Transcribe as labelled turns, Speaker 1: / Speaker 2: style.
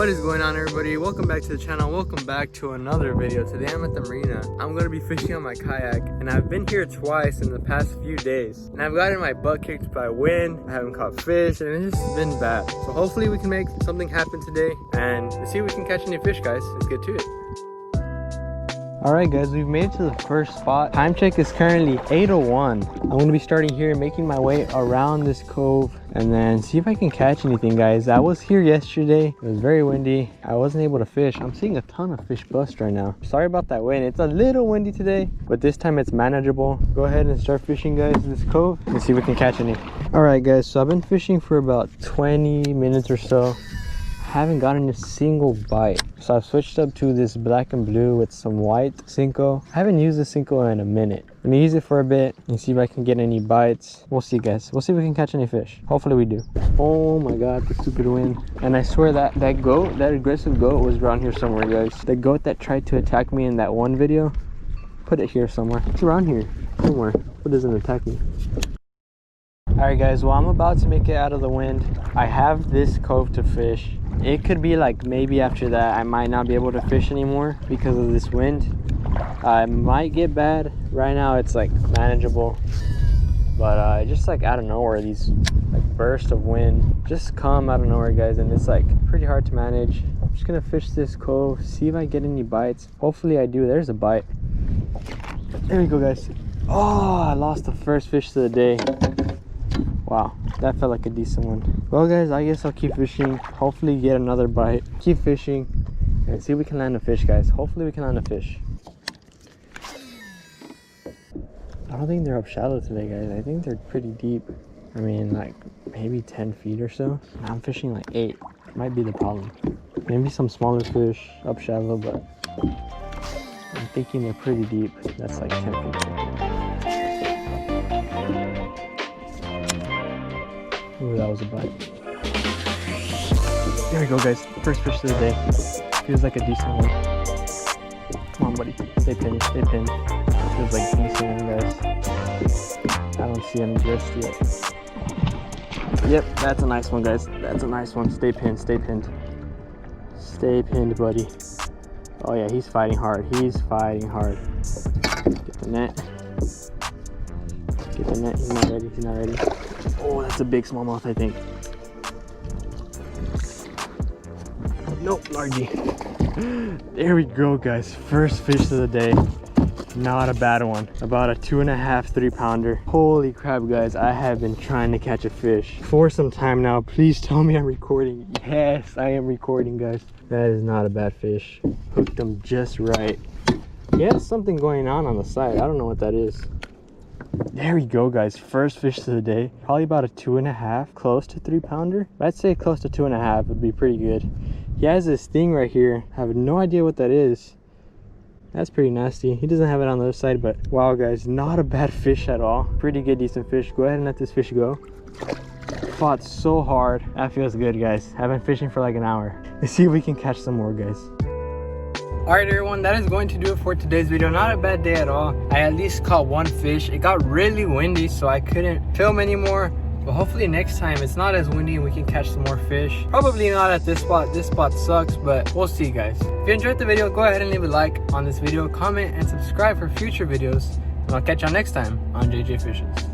Speaker 1: What is going on, everybody? Welcome back to the channel. Welcome back to another video. Today I'm at the marina. I'm going to be fishing on my kayak, and I've been here twice in the past few days, and I've gotten my butt kicked by wind. I haven't caught fish, and it's just been bad. So hopefully we can make something happen today, and let's see if we can catch any fish, guys. Let's get to it. Alright guys, we've made it to the first spot. Time check is currently 8:01. I'm going to be starting here, making my way around this cove and then see if I can catch anything, guys. I was here yesterday. It was very windy. I wasn't able to fish. I'm seeing a ton of fish bust right now. Sorry about that wind. It's a little windy today, but this time it's manageable. Go ahead and start fishing, guys, this cove and see if we can catch any. Alright guys, so I've been fishing for about 20 minutes or so. Haven't gotten a single bite, so I've switched up to this black and blue with some white Cinco. I haven't used the Cinco in a minute. Let me use it for a bit and see if I can get any bites. We'll see, guys. We'll see if we can catch any fish. Hopefully we do. Oh my god, the stupid wind. And I swear that goat, that aggressive goat, was around here somewhere, guys. The goat that tried to attack me in that one video, put it here somewhere. It's around here somewhere. What doesn't attack me? Alright guys, well, I'm about to make it out of the wind. I have this cove to fish. It could be like maybe after that I might not be able to fish anymore because of this wind. It might get bad. Right now it's like manageable, but just like out of nowhere, these like bursts of wind just come out of nowhere, guys, and it's like pretty hard to manage. I'm just gonna fish this cove, see if I get any bites. Hopefully I do. There's a bite. There we go, guys. Oh, I lost the first fish of the day. Wow, that felt like a decent one. Well guys, I guess I'll keep fishing, hopefully get another bite, keep fishing and see if we can land a fish, guys. Hopefully we can land a fish. I don't think they're up shallow today, guys. I think they're pretty deep. I mean, like maybe 10 feet or so. I'm fishing like 8. Might be the problem. Maybe some smaller fish up shallow, but I'm thinking they're pretty deep. That's like 10 feet. Ooh, that was a bite. There we go, guys. First fish of the day. Feels like a decent one. Come on, buddy. Stay pinned. Stay pinned. Feels like a decent one, guys. I don't see him just yet. Yep, that's a nice one, guys. That's a nice one. Stay pinned. Stay pinned. Stay pinned, buddy. Oh, yeah, he's fighting hard. He's fighting hard. Get the net. Get the net. He's not ready. He's not ready. Oh, that's a big smallmouth, I think. Nope, largie. There we go, guys. First fish of the day. Not a bad one. About a 2.5, 3 pounder. Holy crap, guys. I have been trying to catch a fish for some time now. Please tell me I'm recording. Yes, I am recording, guys. That is not a bad fish. Hooked him just right. He has something going on the side. I don't know what that is. There we go, guys. First fish of the day. Probably about a 2.5, close to 3 pounder. I'd say close to 2.5 would be pretty good. He has this thing right here. I have no idea what that is. That's pretty nasty. He doesn't have it on the other side, but wow, guys, not a bad fish at all. Pretty good, decent fish. Go ahead and let this fish go. Fought so hard. That feels good, guys. I've been fishing for like an hour. Let's see if we can catch some more, guys. Alright everyone, that is going to do it for today's video. Not a bad day at all. I at least caught one fish. It got really windy, so I couldn't film anymore. But hopefully next time it's not as windy and we can catch some more fish. Probably not at this spot. This spot sucks, but we'll see, guys. If you enjoyed the video, go ahead and leave a like on this video, comment, and subscribe for future videos. And I'll catch y'all next time on JJ Fishes.